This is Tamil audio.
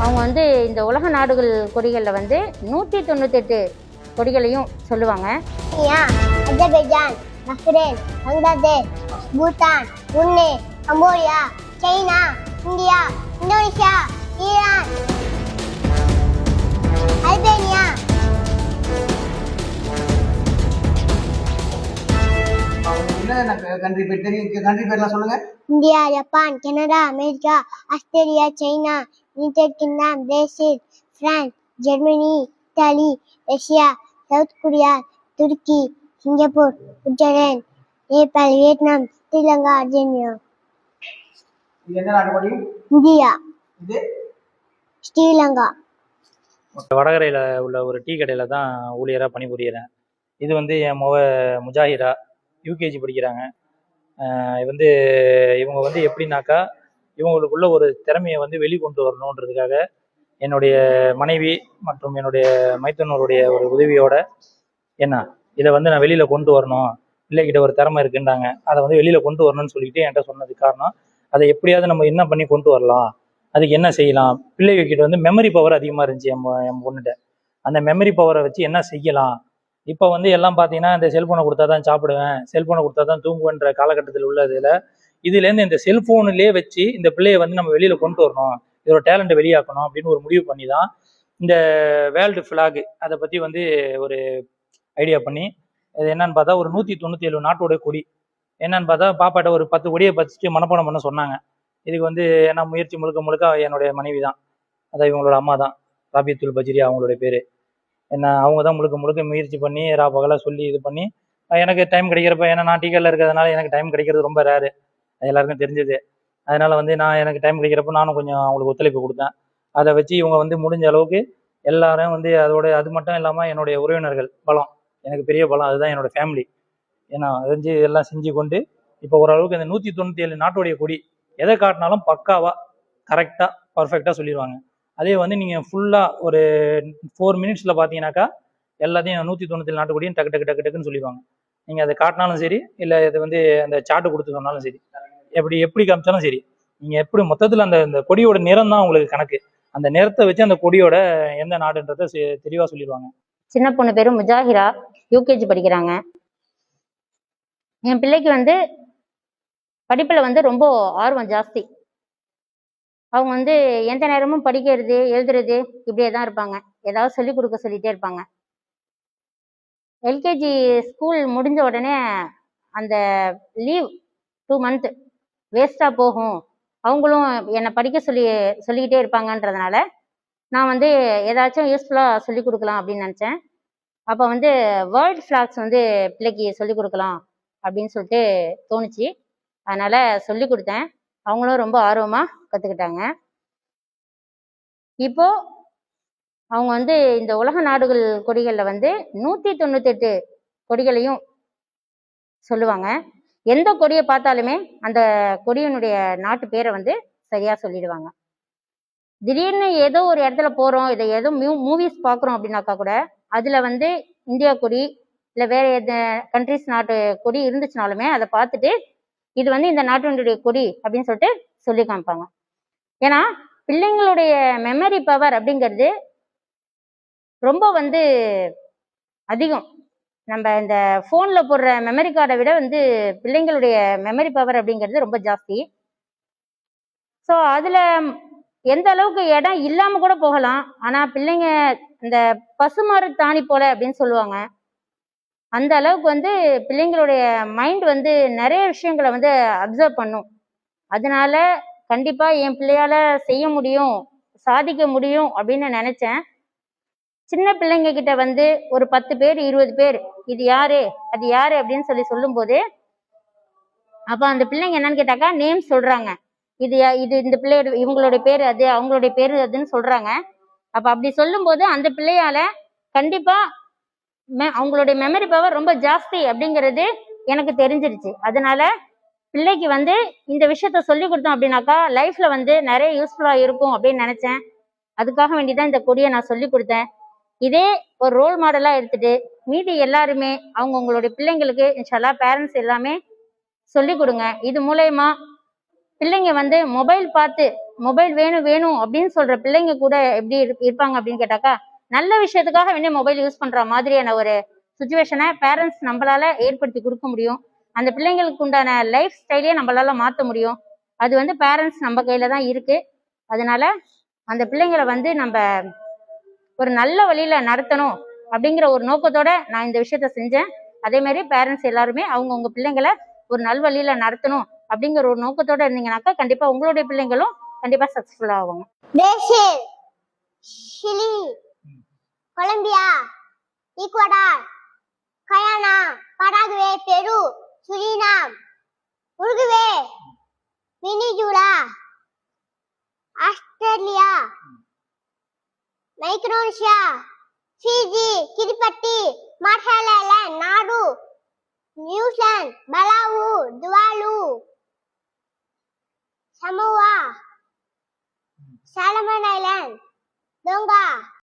அவங்க வந்து இந்த உலக நாடுகள் கொடிகளில் வந்து 198 கொடிகளையும் சொல்லுவாங்க. Azerbaijan, Bahrain, Bangladesh, Bhutan, Pune, Cambodia, China, India, Indonesia, Iran, Albania. Country பேர் தெரியும், கண்ட்ரி பேர்லாம் சொல்லுங்க. India, Japan, Canada, America, Australia, China, United Kingdom, Brazil, France, Germany, Italy, Russia, South Korea, துருக்கி, சிங்கப்பூர், உத்தரேன், நேபாள், வியட்நாம், ஸ்ரீலங்கா, அர்ஜென்டினா. இது என்ன நாட்டு கொடி? இந்தியா. இது ஸ்ரீலங்கா. வடகரையில் உள்ள ஒரு டீ கடையில் தான் ஊழியராக பணிபுரிகிறேன். இது வந்து என் முஜாஹிரா, யூகேஜி படிக்கிறாங்க. வந்து இவங்க வந்து எப்படின்னாக்கா, இவங்களுக்குள்ள ஒரு திறமையை வந்து வெளிக்கொண்டு வரணுன்றதுக்காக என்னுடைய மனைவி மற்றும் என்னுடைய மைத்தனருடைய ஒரு உதவியோட இதை வந்து நான் வெளியில் கொண்டு வரணும், பிள்ளைகிட்ட ஒரு திறமை இருக்குன்றாங்க, அதை வந்து வெளியில் கொண்டு வரணும்னு சொல்லிட்டு என்கிட்ட சொன்னதுக்கு காரணம், அதை எப்படியாவது நம்ம என்ன பண்ணி கொண்டு வரலாம், அதுக்கு என்ன செய்யலாம். பிள்ளைகிட்ட வந்து மெமரி பவர் அதிகமாக இருந்துச்சு என் பொண்ணுகிட்ட. அந்த மெமரி பவரை வச்சு என்ன செய்யலாம். இப்போ வந்து எல்லாம் பார்த்தீங்கன்னா இந்த செல்ஃபோனை கொடுத்தா தான் சாப்பிடுவேன், செல்ஃபோனை கொடுத்தா தான் தூங்குவேன்ற காலகட்டத்தில் உள்ளதில் இதுலேருந்து இந்த செல்ஃபோனுலேயே வச்சு இந்த பிள்ளையை வந்து நம்ம வெளியில் கொண்டு வரணும், இதோட டேலண்ட்டை வெளியாக்கணும் அப்படின்னு ஒரு முடிவு பண்ணி தான் இந்த வேர்ல்டு ஃப்ளாக் அதை பற்றி வந்து ஒரு ஐடியா பண்ணி, இது என்னன்னு பார்த்தா ஒரு 197 நாட்டோட கொடி என்னன்னு பார்த்தா பாப்பாட்ட ஒரு 10 கொடியை பறிச்சுட்டு மனப்பாடம் பண்ண சொன்னாங்க. இதுக்கு வந்து என்ன முயற்சி முழுக்க என்னுடைய மனைவி தான், அதான் இவங்களோட அம்மா தான், ராபியத்துல் பஜ்ரியா அவங்களுடைய பேர். அவங்க தான் முழுக்க முயற்சி பண்ணி பகலாக சொல்லி இது பண்ணி எனக்கு டைம் கிடைக்கிறப்ப, ஏன்னா நான் டீக்கரில் இருக்கிறதுனால எனக்கு டைம் கிடைக்கிறது ரொம்ப ரேரு, அது எல்லாருக்கும் தெரிஞ்சது. அதனால வந்து எனக்கு டைம் கிடைக்கிறப்ப நானும் கொஞ்சம் அவங்களுக்கு ஒத்துழைப்பு கொடுத்தேன். அதை வச்சு இவங்க வந்து முடிஞ்ச அளவுக்கு எல்லாரும் வந்து அது மட்டும் இல்லாமல் என்னுடைய உறவினர்கள் பலம், எனக்கு பெரிய பலம், அதுதான் என்னோட ஃபேமிலி. ஏன்னா அறிஞ்சு எல்லாம் செஞ்சு கொண்டு இப்போ ஓரளவுக்கு இந்த 197 நாட்டுடைய கொடி எதை காட்டினாலும் பக்காவாக கரெக்டாக பர்ஃபெக்டாக சொல்லிடுவாங்க. அதே வந்து நீங்கள் ஃபுல்லாக ஒரு 4 மினிட்ஸில் பார்த்தீங்கன்னாக்கா எல்லாத்தையும் 197 நாட்டு கொடியும் டக்குன்னு சொல்லிடுவாங்க. நீங்கள் அதை காட்டினாலும் சரி, இல்லை இது வந்து அந்த சார்ட்டு கொடுத்து சொன்னாலும் சரி, எப்படி காமிச்சாலும் சரி, நீங்கள் எப்படி மொத்தத்தில் அந்த கொடியோட நிறம் தான் உங்களுக்கு கணக்கு. அந்த நிறத்தை வச்சு அந்த கொடியோட எந்த நாடுன்றதை தெளிவாக சொல்லிடுவாங்க. சின்ன பொண்ணு பேரு முஜாஹிரா, யூகேஜி படிக்கிறாங்க. என் பிள்ளைக்கு வந்து படிப்புல வந்து ரொம்ப ஆர்வம் ஜாஸ்தி. அவங்க வந்து எந்த நேரமும் படிக்கிறது எழுதுறது இப்படியே தான் இருப்பாங்க, ஏதாவது சொல்லி கொடுக்க சொல்லிட்டே இருப்பாங்க. எல்கேஜி ஸ்கூல் முடிஞ்ச உடனே அந்த லீவ் 2 மந்த் வேஸ்டா போகும், அவங்களும் என்னை படிக்க சொல்லிக்கிட்டே இருப்பாங்கன்றதுனால நான் வந்து ஏதாச்சும் யூஸ்ஃபுல்லாக சொல்லி கொடுக்கலாம் அப்படின்னு நினச்சேன். அப்போ வந்து வேர்ல்ட் ஃப்ளாக்ஸ் வந்து பிள்ளைக்கு சொல்லி கொடுக்கலாம் அப்படின்னு சொல்லிட்டு தோணுச்சு. அதனால சொல்லி கொடுத்தேன். அவங்களும் ரொம்ப ஆர்வமாக கற்றுக்கிட்டாங்க. இப்போ அவங்க வந்து இந்த உலக நாடுகள் கொடிகளில் வந்து 198 கொடிகளையும் சொல்லுவாங்க. எந்த கொடியை பார்த்தாலுமே அந்த கொடியினுடைய நாட்டு பேரை வந்து சரியா சொல்லிடுவாங்க. திடீர்னு ஏதோ ஒரு இடத்துல போகிறோம், இதை ஏதோ மூவிஸ் பார்க்குறோம் அப்படின்னாக்கா கூட அதில் வந்து இந்தியா கொடி இல்லை வேறு எந்த கண்ட்ரிஸ் நாட்டு கொடி இருந்துச்சுனாலுமே அதை பார்த்துட்டு இது வந்து இந்த நாட்டினுடைய கொடி அப்படின்னு சொல்லிட்டு சொல்லி காமிப்பாங்க. ஏன்னா பிள்ளைங்களுடைய மெமரி பவர் அப்படிங்கிறது ரொம்ப வந்து அதிகம். நம்ம இந்த ஃபோனில் போடுற மெமரி கார்டை விட வந்து பிள்ளைங்களுடைய மெமரி பவர் அப்படிங்கிறது ரொம்ப ஜாஸ்தி. ஸோ அதில் எந்த அளவுக்கு இடம் இல்லாமல் கூட போகலாம், ஆனால் பிள்ளைங்க இந்த பசுமாறு தாணி போல அப்படின்னு சொல்லுவாங்க, அந்த அளவுக்கு வந்து பிள்ளைங்களுடைய மைண்ட் வந்து நிறைய விஷயங்களை வந்து அப்சர்வ் பண்ணும். அதனால கண்டிப்பாக என் பிள்ளையால செய்ய முடியும், சாதிக்க முடியும் அப்படின்னு நினச்சேன். சின்ன பிள்ளைங்க கிட்ட வந்து ஒரு 10 பேர் 20 பேர் இது யாரு அது யாரு அப்படின்னு சொல்லும்போது அப்போ அந்த பிள்ளைங்க என்னன்னு கேட்டாக்கா நேம் சொல்றாங்க. இது இந்த பிள்ளையோட இவங்களுடைய பேர் அது, அவங்களுடைய பேர் அதுன்னு சொல்றாங்க. அப்போ அப்படி சொல்லும்போது அந்த பிள்ளையால கண்டிப்பா அவங்களுடைய மெமரி பவர் ரொம்ப ஜாஸ்தி அப்படிங்கிறது எனக்கு தெரிஞ்சிருச்சு. அதனால பிள்ளைக்கு வந்து இந்த விஷயத்த சொல்லி கொடுத்தோம் அப்படின்னாக்கா லைஃப்ல வந்து நிறைய யூஸ்ஃபுல்லா இருக்கும் அப்படின்னு நினைச்சேன். அதுக்காக வேண்டிதான் இந்த கொடியை நான் சொல்லி கொடுத்தேன். இதே ஒரு ரோல் மாடலா எடுத்துட்டு மீதி எல்லாருமே அவங்களுடைய பிள்ளைங்களுக்கு இன்ஷால்லா பேரண்ட்ஸ் எல்லாமே சொல்லி கொடுங்க. இது மூலயமா பிள்ளைங்க வந்து மொபைல் பார்த்து மொபைல் வேணும் வேணும் அப்படின்னு சொல்ற பிள்ளைங்க கூட எப்படி இருப்பாங்க அப்படின்னு கேட்டாக்கா, நல்ல விஷயத்துக்காக வேண்டிய மொபைல் யூஸ் பண்ற மாதிரியான ஒரு சுச்சுவேஷனை பேரண்ட்ஸ் நம்மளால ஏற்படுத்தி கொடுக்க முடியும். அந்த பிள்ளைங்களுக்கு உண்டான லைஃப் ஸ்டைலையே நம்மளால மாற்ற முடியும். அது வந்து பேரண்ட்ஸ் நம்ம கையில தான் இருக்கு. அதனால அந்த பிள்ளைங்களை வந்து நம்ம ஒரு நல்ல வழியில நடத்தணும் அப்படிங்கிற ஒரு நோக்கத்தோட நான் இந்த விஷயத்த செஞ்சேன். அதே மாதிரி பேரண்ட்ஸ் எல்லாருமே அவங்கவுங்க பிள்ளைங்களை ஒரு நல்வழியில நடத்தணும் அப்படிங்கிற ஒரு நோக்கத்தோட இருந்தீங்கன்னாக்கா கண்டிப்பா உங்களுடைய பிள்ளைங்களும் கண்டிப்பா சக்சஸ்ஃபுல் ஆவாங்க. Brazil, Chile, Colombia, Ecuador, Guyana, Paraguay, Peru, Suriname, Uruguay, Venezuela, Australia, Micronesia, Fiji, Kiribati, Marshall Island, நாடு, New Zealand, Palau, Tuvalu, Samoa, Solomon Island, Tonga,